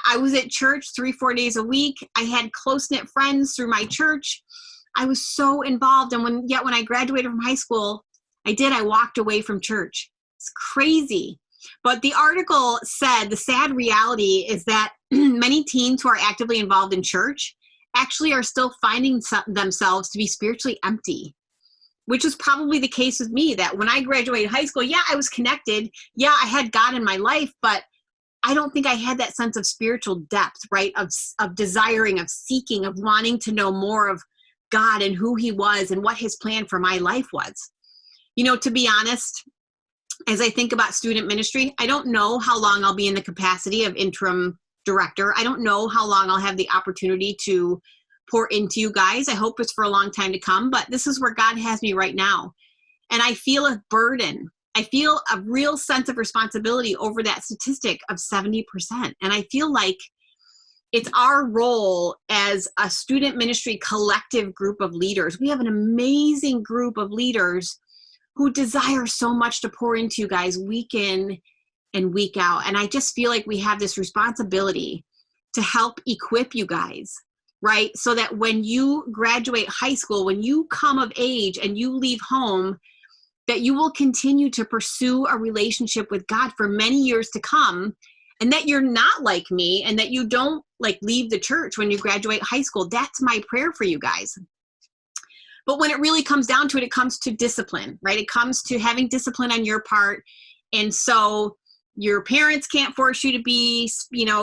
I was at church 3-4 days a week. I had close-knit friends through my church. I was so involved. And when I graduated from high school, I walked away from church. It's crazy. But the article said the sad reality is that many teens who are actively involved in church actually are still finding themselves to be spiritually empty, which is probably the case with me, that when I graduated high school, I was connected. I had God in my life, but I don't think I had that sense of spiritual depth, right? Of desiring, of seeking, of wanting to know more of God and who he was and what his plan for my life was. To be honest, as I think about student ministry, I don't know how long I'll be in the capacity of interim director. I don't know how long I'll have the opportunity to pour into you guys. I hope it's for a long time to come, but this is where God has me right now. And I feel a burden. I feel a real sense of responsibility over that statistic of 70%. And I feel like it's our role as a student ministry collective group of leaders. We have an amazing group of leaders who desire so much to pour into you guys week in and week out. And I just feel like we have this responsibility to help equip you guys, right? So that when you graduate high school, when you come of age and you leave home, that you will continue to pursue a relationship with God for many years to come, and that you're not like me, and that you don't leave the church when you graduate high school. That's my prayer for you guys. But when it really comes down to it, it comes to discipline, right? It comes to having discipline on your part. And so your parents can't force you to be,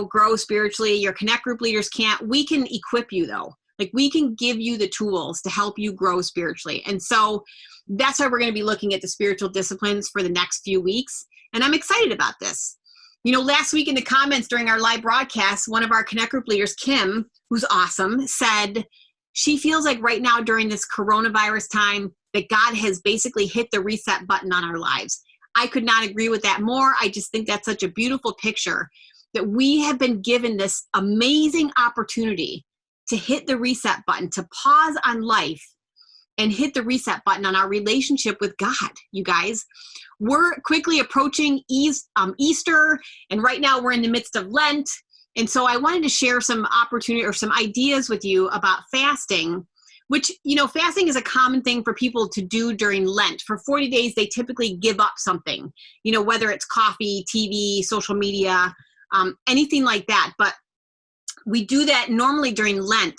grow spiritually. Your connect group leaders can't. We can equip you though. We can give you the tools to help you grow spiritually. And so that's why we're going to be looking at the spiritual disciplines for the next few weeks. And I'm excited about this. Last week in the comments during our live broadcast, one of our connect group leaders, Kim, who's awesome, said she feels like right now during this coronavirus time that God has basically hit the reset button on our lives. I could not agree with that more. I just think that's such a beautiful picture that we have been given this amazing opportunity to hit the reset button, to pause on life and hit the reset button on our relationship with God, you guys. We're quickly approaching Easter, and right now we're in the midst of Lent. And so I wanted to share some opportunity or some ideas with you about fasting, which, fasting is a common thing for people to do during Lent. For 40 days, they typically give up something, whether it's coffee, TV, social media, anything like that. But we do that normally during Lent.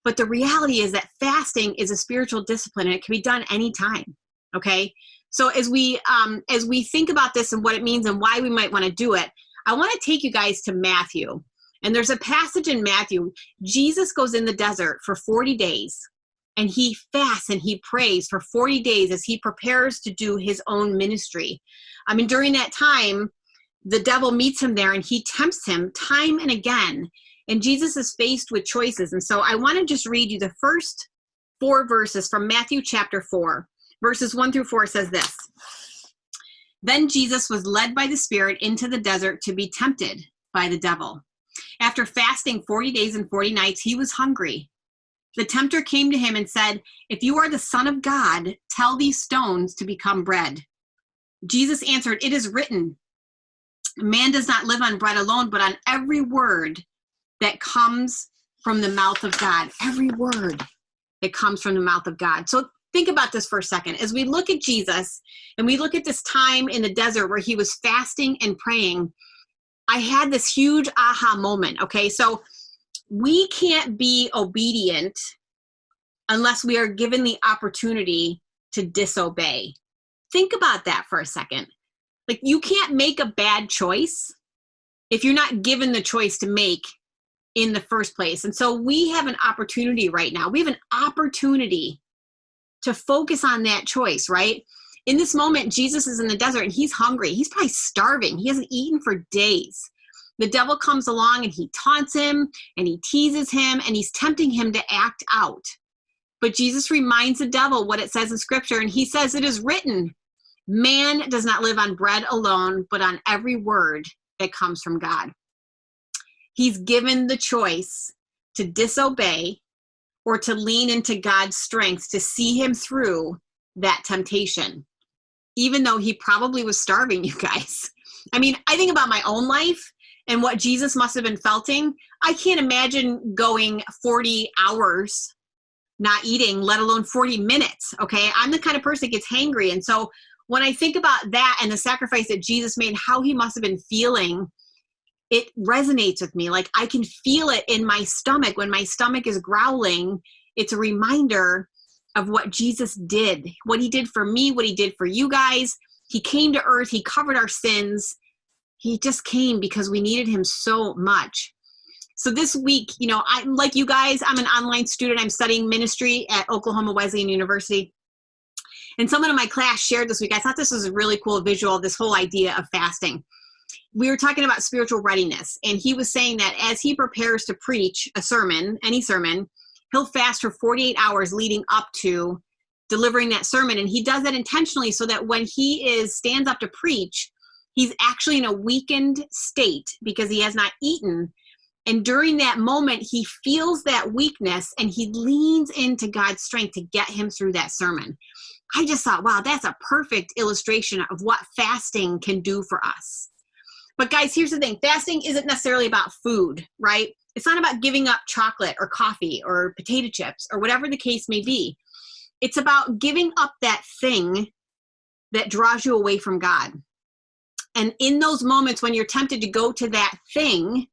But the reality is that fasting is a spiritual discipline, and it can be done anytime. Okay. So as we think about this and what it means and why we might want to do it, I want to take you guys to Matthew. And there's a passage in Matthew. Jesus goes in the desert for 40 days, and he fasts and he prays for 40 days as he prepares to do his own ministry. During that time, the devil meets him there and he tempts him time and again. And Jesus is faced with choices. And so I want to just read you the first 4 verses from Matthew chapter 4. Verses 1-4 says this. Then Jesus was led by the Spirit into the desert to be tempted by the devil. After fasting 40 days and 40 nights, he was hungry. The tempter came to him and said, "If you are the Son of God, tell these stones to become bread." Jesus answered, "It is written, Man does not live on bread alone, but on every word that comes from the mouth of God. Every word that comes from the mouth of God. So think about this for a second. As we look at Jesus and we look at this time in the desert where he was fasting and praying, I had this huge aha moment. Okay, so we can't be obedient unless we are given the opportunity to disobey. Think about that for a second. Like, you can't make a bad choice if you're not given the choice to make in the first place. And so we have an opportunity right now. We have an opportunity to focus on that choice, right? In this moment, Jesus is in the desert and he's hungry. He's probably starving. He hasn't eaten for days. The devil comes along and he taunts him and he teases him and he's tempting him to act out. But Jesus reminds the devil what it says in scripture, and he says, it is written, man does not live on bread alone, but on every word that comes from God. He's given the choice to disobey or to lean into God's strength to see him through that temptation, even though he probably was starving, you guys. I mean, I think about my own life and what Jesus must have been felting. I can't imagine going 40 hours not eating, let alone 40 minutes, okay? I'm the kind of person that gets hangry. And so when I think about that and the sacrifice that Jesus made, how he must have been feeling, it resonates with me. Like, I can feel it in my stomach. When my stomach is growling, it's a reminder of what Jesus did, what he did for me, what he did for you guys. He came to earth. He covered our sins. He just came because we needed him so much. So this week, you know, I, like you guys, I'm an online student. I'm studying ministry at Oklahoma Wesleyan University. And someone in my class shared this week, I thought this was a really cool visual, this whole idea of fasting. We were talking about spiritual readiness, and he was saying that as he prepares to preach a sermon, any sermon, he'll fast for 48 hours leading up to delivering that sermon. And he does that intentionally so that when he stands up to preach, he's actually in a weakened state because he has not eaten. And during that moment, he feels that weakness and he leans into God's strength to get him through that sermon. I just thought, wow, that's a perfect illustration of what fasting can do for us. But guys, here's the thing. Fasting isn't necessarily about food, right? It's not about giving up chocolate or coffee or potato chips or whatever the case may be. It's about giving up that thing that draws you away from God. And in those moments when you're tempted to go to that thing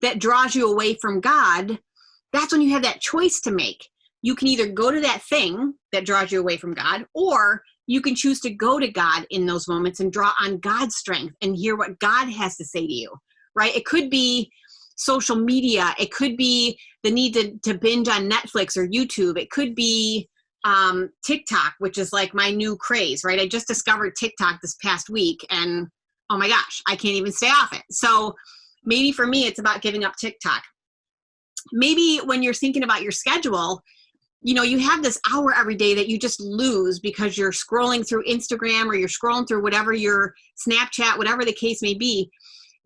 that draws you away from God, that's when you have that choice to make. You can either go to that thing that draws you away from God, or you can choose to go to God in those moments and draw on God's strength and hear what God has to say to you, right? It could be social media. It could be the need to binge on Netflix or YouTube. It could be TikTok, which is like my new craze, right? I just discovered TikTok this past week and oh my gosh, I can't even stay off it. So maybe for me, it's about giving up TikTok. Maybe when you're thinking about your schedule, you know, you have this hour every day that you just lose because you're scrolling through Instagram or you're scrolling through whatever your Snapchat, whatever the case may be.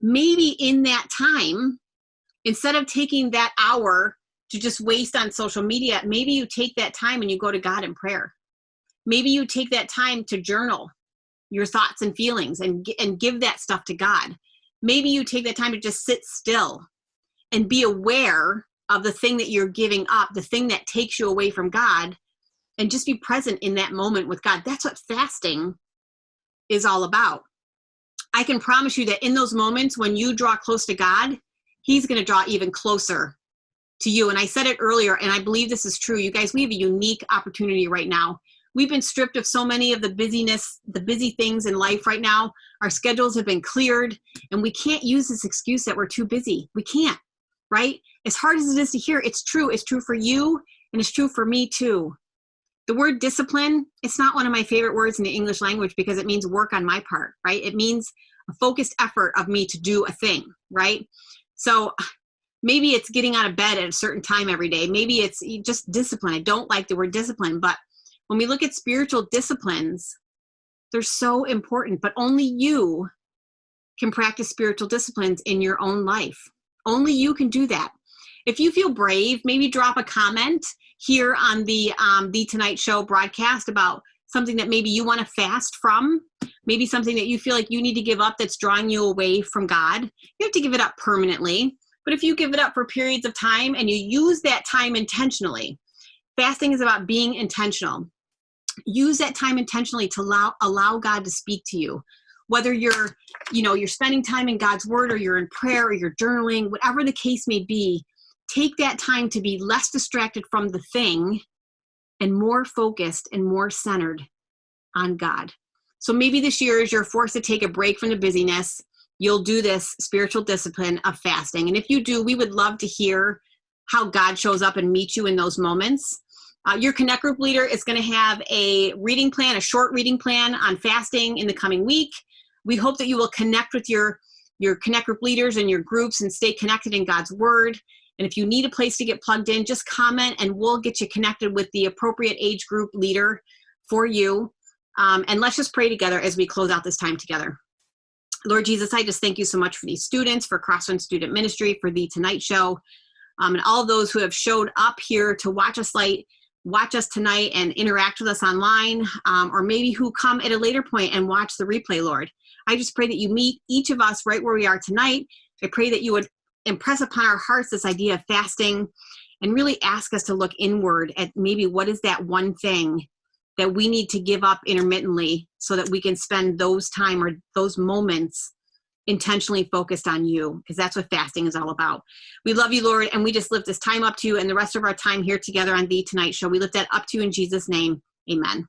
Maybe in that time, instead of taking that hour to just waste on social media, maybe you take that time and you go to God in prayer. Maybe you take that time to journal your thoughts and feelings and give that stuff to God. Maybe you take that time to just sit still and be aware of the thing that you're giving up, the thing that takes you away from God, and just be present in that moment with God. That's what fasting is all about. I can promise you that in those moments when you draw close to God, he's going to draw even closer to you. And I said it earlier, and I believe this is true. You guys, we have a unique opportunity right now. We've been stripped of so many of the busyness, the busy things in life right now. Our schedules have been cleared, and we can't use this excuse that we're too busy. We can't, right? As hard as it is to hear, it's true. It's true for you, and it's true for me too. The word discipline, it's not one of my favorite words in the English language because it means work on my part, right? It means a focused effort of me to do a thing, right? So maybe it's getting out of bed at a certain time every day. Maybe it's just discipline. I don't like the word discipline, but when we look at spiritual disciplines, they're so important, but only you can practice spiritual disciplines in your own life. Only you can do that. If you feel brave, maybe drop a comment here on the Tonight Show broadcast about something that maybe you want to fast from, maybe something that you feel like you need to give up that's drawing you away from God. You have to give it up permanently. But if you give it up for periods of time and you use that time intentionally, fasting is about being intentional. Use that time intentionally to allow God to speak to you. Whether you're spending time in God's word, or you're in prayer, or you're journaling, whatever the case may be, take that time to be less distracted from the thing and more focused and more centered on God. So maybe this year, as you're forced to take a break from the busyness, you'll do this spiritual discipline of fasting. And if you do, we would love to hear how God shows up and meet you in those moments. Your Connect Group leader is going to have a reading plan, a short reading plan on fasting in the coming week. We hope that you will connect with your Connect Group leaders and your groups and stay connected in God's word. And if you need a place to get plugged in, just comment and we'll get you connected with the appropriate age group leader for you. And let's just pray together as we close out this time together. Lord Jesus, I just thank you so much for these students, for Crosswind Student Ministry, for the Tonight Show, and all those who have showed up here to watch us tonight and interact with us online, or maybe who come at a later point and watch the replay, Lord. I just pray that you meet each of us right where we are tonight. I pray that you would impress upon our hearts this idea of fasting and really ask us to look inward at maybe what is that one thing that we need to give up intermittently so that we can spend those time or those moments intentionally focused on you, because that's what fasting is all about. We love you, Lord, and we just lift this time up to you and the rest of our time here together on The Tonight Show. We lift that up to you in Jesus' name. Amen.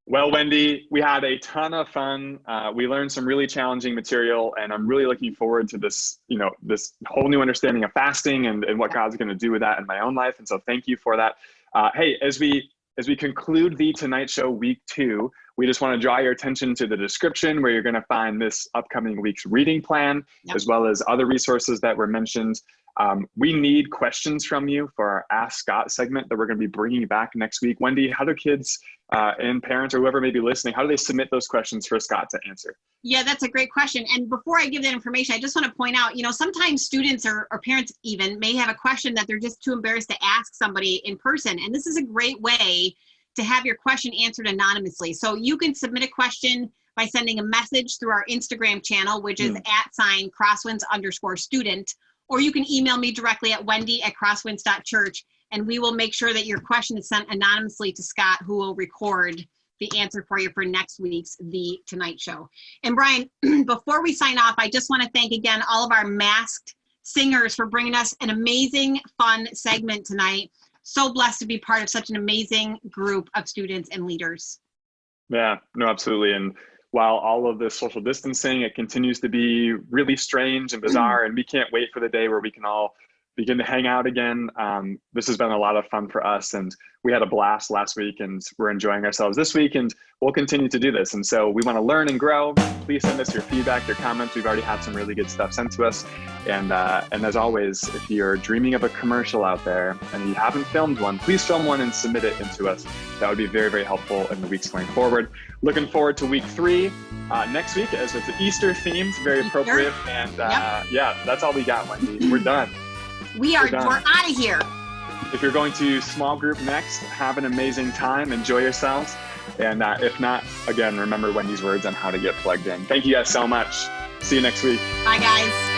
Well, Wendy, we had a ton of fun. We learned some really challenging material, and I'm really looking forward to this, this whole new understanding of fasting and what God's going to do with that in my own life. And so thank you for that. Hey, as we conclude the Tonight Show week 2, we just want to draw your attention to the description where you're going to find this upcoming week's reading plan, as well as other resources that were mentioned. We need questions from you for our Ask Scott segment that we're going to be bringing back next week. Wendy, how do kids and parents or whoever may be listening, how do they submit those questions for Scott to answer? Yeah, that's a great question. And before I give that information, I just want to point out, sometimes students or parents even may have a question that they're just too embarrassed to ask somebody in person. And this is a great way to have your question answered anonymously. So you can submit a question by sending a message through our Instagram channel, which is @crosswinds_student, or you can email me directly at wendy@crosswinds.church, and we will make sure that your question is sent anonymously to Scott, who will record the answer for you for next week's The Tonight Show. And Brian, before we sign off, I just want to thank again all of our masked singers for bringing us an amazing, fun segment tonight. So blessed to be part of such an amazing group of students and leaders. Yeah, no, absolutely. And while all of this social distancing, it continues to be really strange and bizarre, and we can't wait for the day where we can all begin to hang out again. This has been a lot of fun for us, and we had a blast last week, and we're enjoying ourselves this week, and we'll continue to do this. And so we want to learn and grow. Please send us your feedback, your comments. We've already had some really good stuff sent to us. And as always, if you're dreaming of a commercial out there and you haven't filmed one, please film one and submit it into us. That would be very, very helpful in the weeks going forward. Looking forward to week 3 next week, as it's Easter themed, very appropriate. And yeah, that's all we got, Wendy. We're done. We're out of here. If you're going to small group next, have an amazing time. Enjoy yourselves. And if not, again, remember Wendy's words on how to get plugged in. Thank you guys so much. See you next week. Bye, guys.